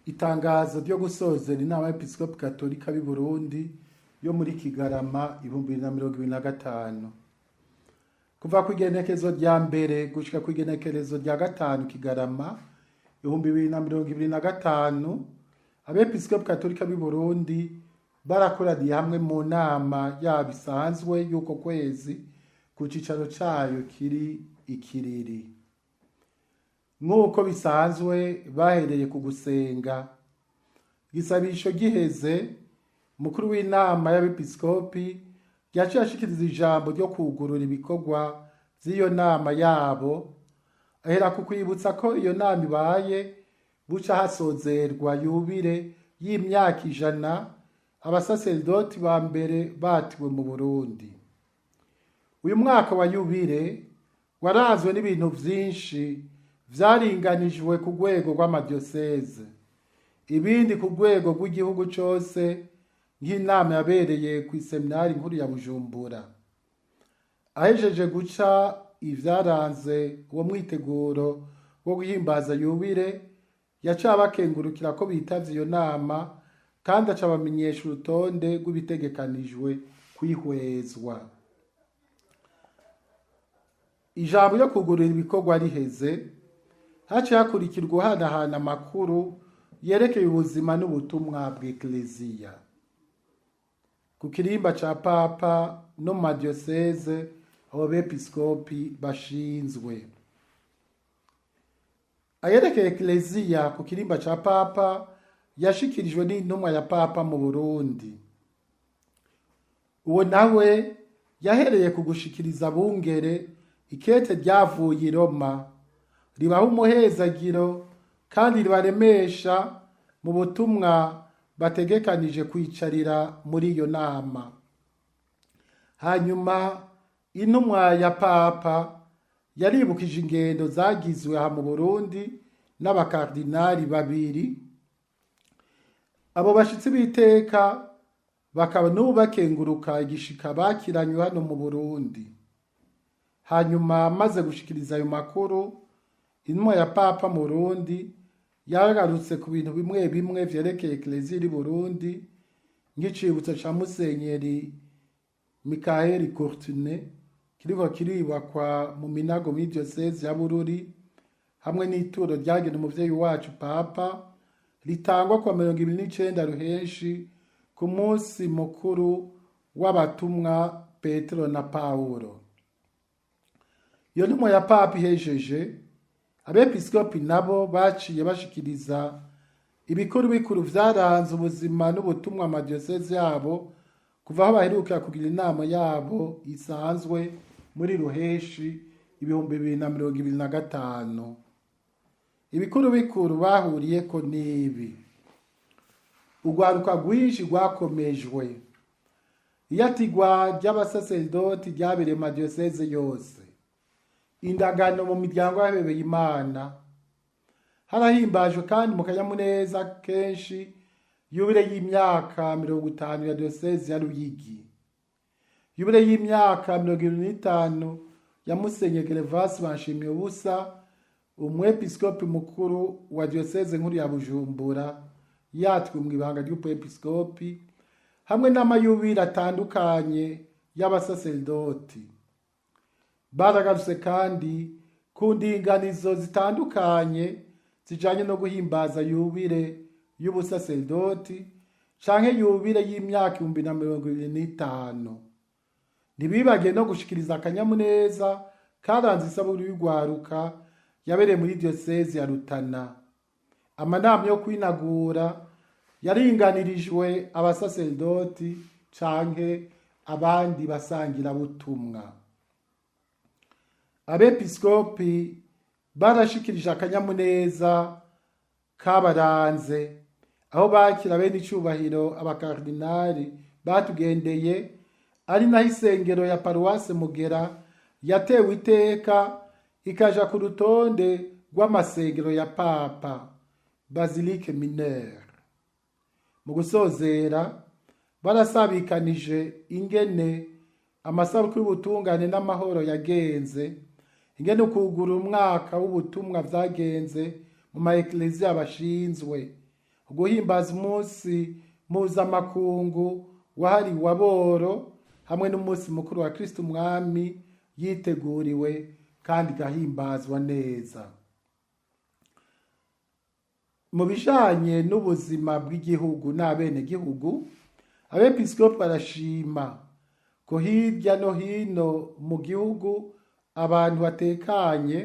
Itangazo ryo gusozera inama y'Episkopi Katolika b'i Burundi yo muri Kigarama 2025. Kuva ku igenekerezo rya mbere gushika ku igenekerezo rya gatanu Kigarama 2025, abepiskopi Katolika b'i Burundi barakoraniye hamwe mu nama yabo isanzwe y'uko kwezi ku cicaro cayo kiri Ikiriri. Nk'uko bisanzwe bahereye ku gusenga. Gisabisho giheze, mukuru w'inama y'abepiskopi yaciye ashikiriza ijambo ryo kugurura ibikorwa vy'iyo nama yabo, ahera ku kwibutsa ko iyo nama ibaye buca hasozerwa yubire y'imyaka 100 abasaserdoti ba mbere batiwe mu Burundi. Uyu mwaka wa yubire warazwe n'ibintu vyinshi vyaringanijwe ku rwego rw'amadioseze, ibindi ku rwego rw'igihugu cose, nk'inama yabereye ku iseminari nkuru ya Bujumbura. Ahejeje guca ivyaranze uwo mwiteguro wo guhimbaza yubire, yaciye abakengurukira ko bitavye iyo nama kandi aca abamenyesha urutonde rw'ibitegekanijwe kwihwezwa. Ijambo ryo kugurura ibikorwa riheze, haciye hakurikirwa guhanahana amakuru yerekeye ubuzima n'ubutumwa bw'Ekleziya ku kirimba ca Papa no mu madioseze abo bepiskopi bashinzwe. Ayerekeye Ekleziya ku kirimba ca Papa yashikirijwe n'intumwa ya Papa mu Burundi. Uwo nawe yahereye ku gushikiriza bungere ikete ryavuye i Roma, ribaha umuhezagiro kandi ribaremesha mu butumwa bategekanije kwicarira muri iyo nama. Hanyuma intumwa ya Papa yaribukije ingendo zagizwe aha mu Burundi n'abakardinali babiri. Abo bashitsi b'iteka bakaba n'ubu bakenguruka igishika bakiranywe hano mu Burundi. Hanyuma maze gushikiriza ayo makuru, intumwa ya Papa mu Burundi yagarutse ku bintu bimwe bimwe vyerekeye Ekleziya iri Burundi, nk'icibutso ca Musenyeri Michael Courtine kiriko kiribakwa mu Minago muri diocese ya Bururi, hamwe n'ituro ryagenewe umuvyeyi wacu Papa ritangwa kwa 29 Ruheshi ku munsi mukuru w'abatumwa Petero na Paulo. Iyo ntumwa ya Papa ihejeje, abepiskopi nabo baciye bashikiriza ibikuru bikuru vyaranze ubuzima n'ubutumwa amadioseze yabo kuva aho baherukira kugira inama yabo isanzwe muri Ruheshi 2025. Ibikuru bikuru bahuriyeko n'ibi: urwaruka rwinshi rwakomejwe, iyatigwa ry'abasaserdoti ryabereye amadioseze yose, indagano mu miryango y'abebeye Imana. Harahimbajwe kandi mu kanyamuneza kenshi yubire y'imyaka 50 ya diocese ya Ruyigi, yubire y'imyaka 25 ya Musenyeri Gervasi Banshimiyubusa, umwepiskopi mukuru wa diocese nkuru ya Bujumbura, yatwe mu ibanga ry'upepiskopi, hamwe n'amayubire atandukanye y'abasaserdoti. Baragarutse kandi ku ndinganizo zitandukanye zijanye no guhimbaza yubire y'ubusaserdoti canke yubire y'imyaka 2025. Ntibibagiye no gushikiriza akanyamuneza karanze isabukuru y'urwaruka yabereye muri diocese ya Rutana. Amanama yo kwinagura yaringanirijwe abasaserdoti canke abandi basangira butumwa. Abepiskopi barashikirije akanyamuneza kabaranze aho bakira bene icubahiro abakardinali batugendeye, ari naho isengero ya Paruwase Mugera yatewe iteka ikaja ku rutonde rw'amasengero ya Papa, Basilique Mineure. Mu gusozera barasabikanije ingene amasabukuru y'ubutungane n'amahoro yagenze, ingene ukugura umwaka w'ubutumwa vyagenze mu ma ekleziya bashinzwe, guhimbaza umunsi mpuzamakungu wahariwe aboro hamwe n'umunsi mukuru wa Kristo Umwami yiteguriwe kandi gahimbazwa neza. Mu bijanye n'ubuzima bw'igihugu n'abenegihugu, abepiskopi barashima ko hirya no hino mu gihugu abantu batekanye,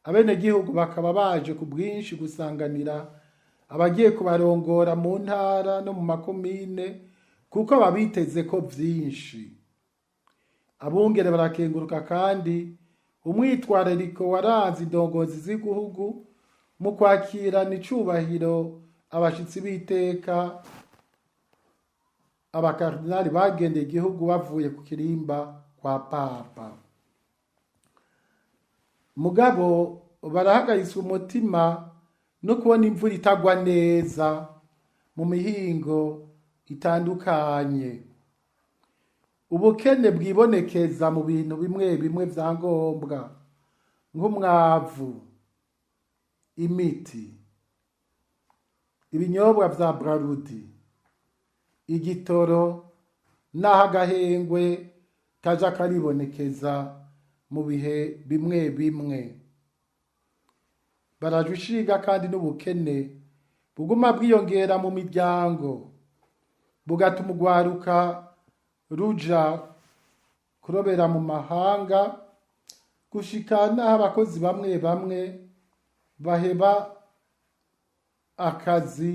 abenegihugu bakaba baje ku bwinshi gusanganira abagiye kubarongora mu ntara no mu makomine kuko babiteze ko vyinshi. Abungere barakenguruka kandi umwitwarariko waranze indongozi z'igihugu mu kwakirana icubahiro abashitsi b'iteka abakardinali bagendeye igihugu bavuye ku kirimba kwa Papa. Mugabo barahagaritse umutima no kubona imvura itagwa neza mu mihingo itandukanye. Ubukene bwibonekeza mu bintu bimwe bimwe vya ngombwa nk'umwavu, imiti, ibinyobwa vya Braludi, igitoro n'aho agahengwe kaja karibonekeza mu bihe bimwe bimwe. Barajwe ishinga kandi n'ubukene buguma bwiyongera mu miryango, bugatuma urwaruka ruja kurobera mu mahanga, gushika n'aho abakozi bamwe bamwe baheba akazi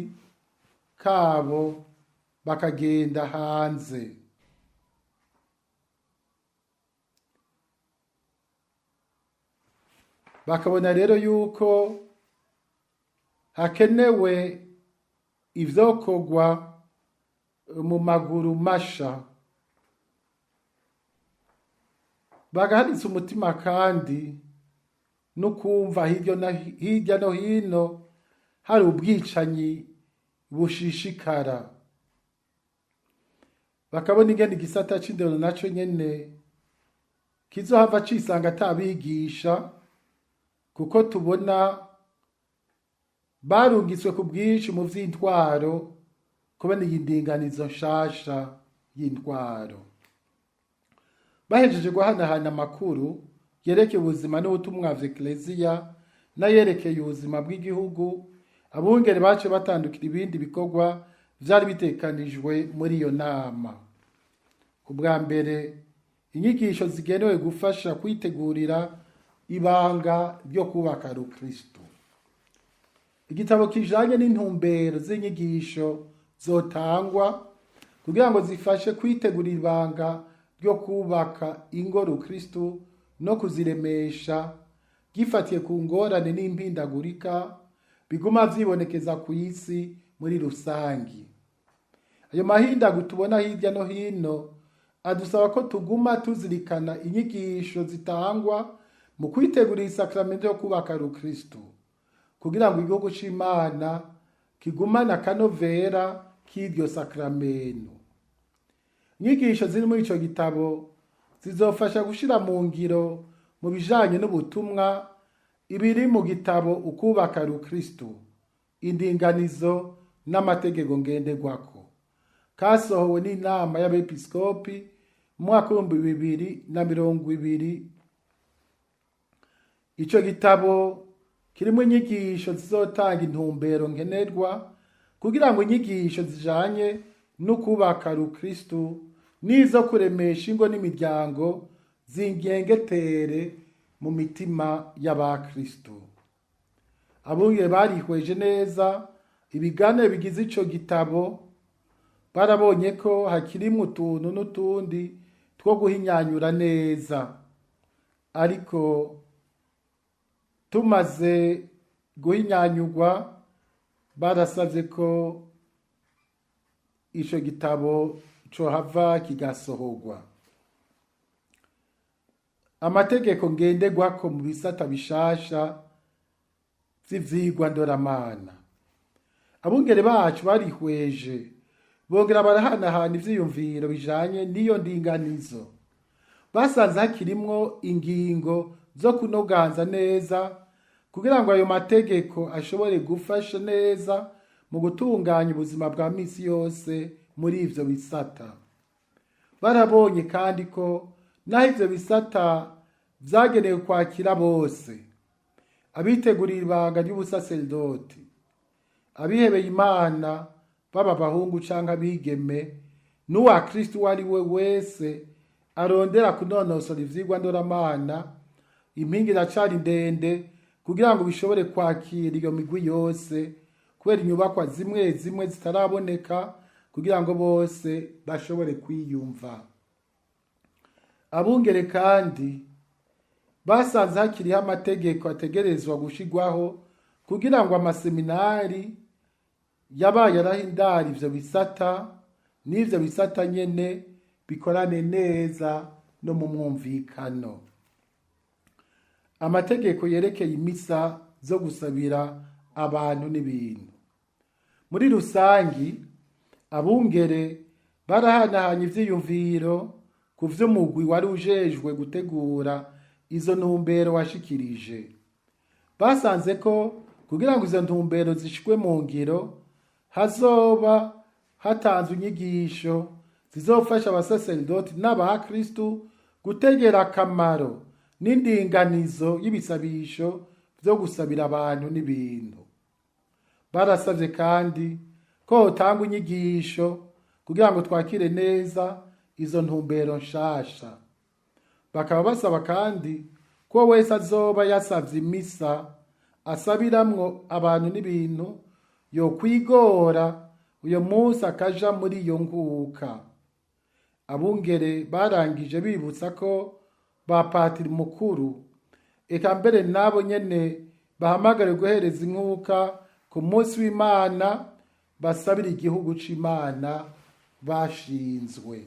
kabo bakagenda hanze. Bakabona rero yuko hakenewe ivyokorwa mu maguru masha. Bagaharitse umutima kandi no kumva hirya no hino hari ubwicanyi bushishikara. Bakabona ingene igisata c'indero naco nyene kizohava cisanga atabigisha, kuko tubona barungitswe ku bwinshi mu vy'intwaro kubona iyi ndinganizo nshasha y'intwaro. Bahejeje guhanahana amakuru yerekeye ubuzima n'ubutumwa vya Ekleziya n'ayerekeye ubuzima bw'igihugu, abungere bace batandukira ibindi bikorwa vyari bitekanijwe muri iyo nama. Ubwa mbere, inyigisho zigenewe gufasha kwitegurira ibanga ryo kubaka Rukristo. Igitabo kijanye n'intumbero z'inyigisho zotangwa kugira ngo zifashe kwitegurira ibanga ryo kubaka ingo Rukristo no kuziremesha, gifatiye ku ngorane n'impindagurika biguma vyibonekeza ku isi muri rusangi. Ayo mahindagu tubona hirya no hino adusaba ko tuguma tuzirikana inyigisho zitangwa mu kwitegurira isakramento yo kubaka Rukristo, kugira ngo igihugu c'Imana kigumane akanovera k'iryo sakramento. Inyigisho ziri muri ico gitabo zizofasha gushira mu ngiro mu bijanye n'ubutumwa ibiri mu gitabo ukubaka Rukristo, indinganizo n'amategeko ngenderwako, kasohowe n'inama y'abepiskopi mu mwaka w'2020. Ico gitabo kirimo inyigisho zizotanga intumbero nkenerwa kugira ngo inyigisho zijanye no kubaka Rukristo nizo kuremesha ingo n'imiryango zingengetere mu mitima y'abakristo. Abungere barihweje neza ibigane bigize ico gitabo, barabonye ko hakirimwo utuntu n'utundi two guhinyanyura neza, ariko tumaze guhinyanyurwa barasavye ko ico gitabo cohava kigasohorwa. Amategeko ngenderwako mu bisata bishasha vy'ivyigwa ndoramana. Abungere bacu barihweje bongera barahanahana ivyiyumviro bijanye n'iyo ndinganizo. Basanze hakirimwo ingingo zo kunoganza neza kugira ngo ayo mategeko ashobore gufasha neza mu gutunganya ubuzima bwa misi yose muri ivyo bisata. Barabonye kandi ko naho ivyo bisata vyagenewe kwakira bose, abitegurira ibanga ry'ubusaserdoti, abihebeye Imana baba abahungu canke abigeme, n'uwa Kristo uwo ari we wese arondera kunonosora ivyigwa ndoramana, impinga iracari ndende kugira ngo bishobore kwakira iyo migwi yose, kubera inyubakwa zimwe zimwe zitaraboneka kugira ngo bose bashobore kwiyumva. Abungere kandi basanze hakiriho amategeko ategerezwa gushigwaho kugira ngo amaseminari yabaye arahindara ivyo bisata n'ivyo bisata nyene bikorane neza no mu mwumvikano. Amategeko yerekeye imisa zo gusabira abantu n'ibintu. Muri rusangi, abungere barahanahanye ivyiyumviro ku vy'umugwi wari ujejwe gutegura izo ntumbero washikirije. Basanze ko kugira ngo izo ntumbero zishikwe mu ngiro, hazoba hatanzwe inyigisho zizofasha abasaserdoti n'abakristu gutegera akamaro n'indinganizo y'ibisabisho vyo gusabira abantu n'ibintu. Barasavye kandi ko hotangwa inyigisho kugira ngo twakire neza izo ntumbero nshasha. Bakaba basaba kandi ko wese azoba yasavye imisa asabiramwo abantu n'ibintu yo kwigora uyo munsi akaja muri iyo nkuka. Abungere barangije bibutsa ko ba patiri mukuru eka mbere nabo nyene bahamagare guhereza inkuka ku munsi w'Imana basabira igihugu c'Imana bashinzwe.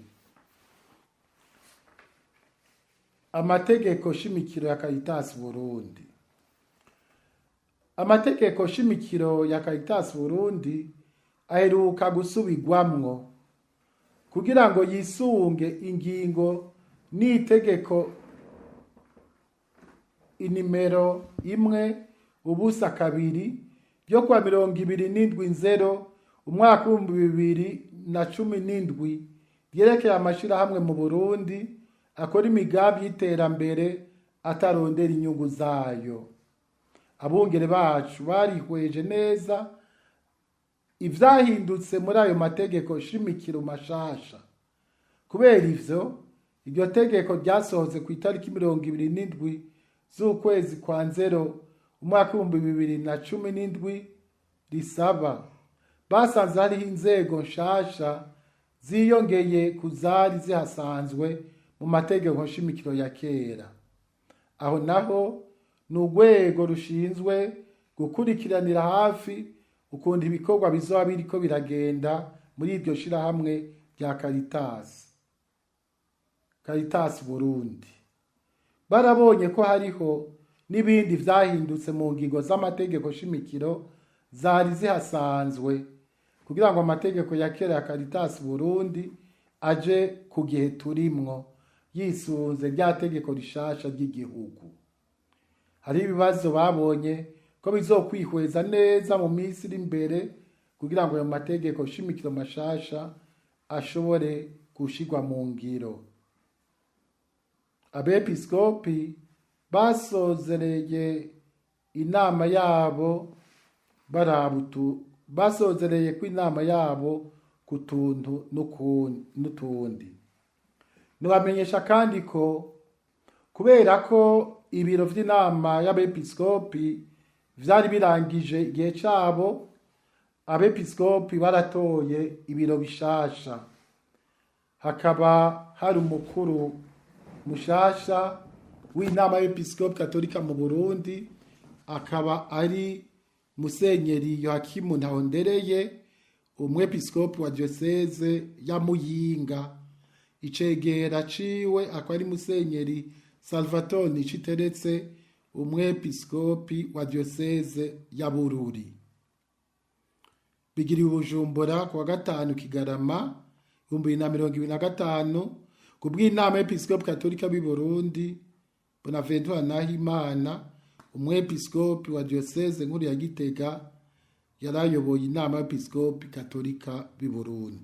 Amategeko shimikiro ya Caritas Burundi. Amategeko shimikiro ya Caritas Burundi aheruka gusubirwamwo kugira ngo yisunge ingingo n'itegeko inimero 1/2 ryo kwa 27/0 umwaka 2017 ryerekeye amashirahamwe mu Burundi akora imigambi y'iterambere atarondera inyungu zayo. Abungere bacu barihweje neza ivyahindutse muri ayo mategeko shimikiro mashasha. Kubera ivyo, iryo tegeko ryasohotse ku itariki 27 z'ukwezi kwa 0 umwaka 2017 risaba basanze hariho inzego nshasha ziyongeye kuzari zihasanzwe mu mategeko shimikiro ya kera. Aho naho n'urwego rushinzwe gukurikiranira hafi ukundi ibikorwa bizoba biriko biragenda muri iryo shirahamwe rya Caritas Burundi. Barabonye ko hariho n'ibindi vyahindutse mu ngingo z'amategeko shimikiro zari zihasanzwe kugira ngo amategeko ya kera ya Caritas Burundi aje ku gihe turimwo yisunze rya tegeko rishasha ry'igihugu. Hari ibibazo babonye ko bizokwihweza neza mu minsi iri imbere kugira ngo ayo mategeko shimikiro mashasha ashobore gushirwa mu ngiro. Abepiskopi basozereye inama yabo basozereye ko inama yabo ku tuntu n'utundi. Nubamenyesha kandi ko kubera ko ibiro vy'inama y'abepiskopi vyari birangije igihe cabo, abepiskopi baratoye ibiro bishasha. Hakaba hari umukuru mushasha w'inama y'abepiskopi katolika mu Burundi, akaba ari Musenyeri Yohakimu Ntahondereye, umwepiskopi wa diocese ya Muyinga. Icegera ciwe akaba ari Musenyeri Salvatore Niciteretse, umwepiskopi wa diocese ya Bururi. Bigiriwe Bujumbura ku wa 5 Kigarama 2025 kubw'inama y'episkopi katolika b'i Burundi, Bonaventure Nahimana, umwepiskopi wa diocese nkuru ya Gitega, yari ayoboye inama y'episkopi katolika b'i Burundi.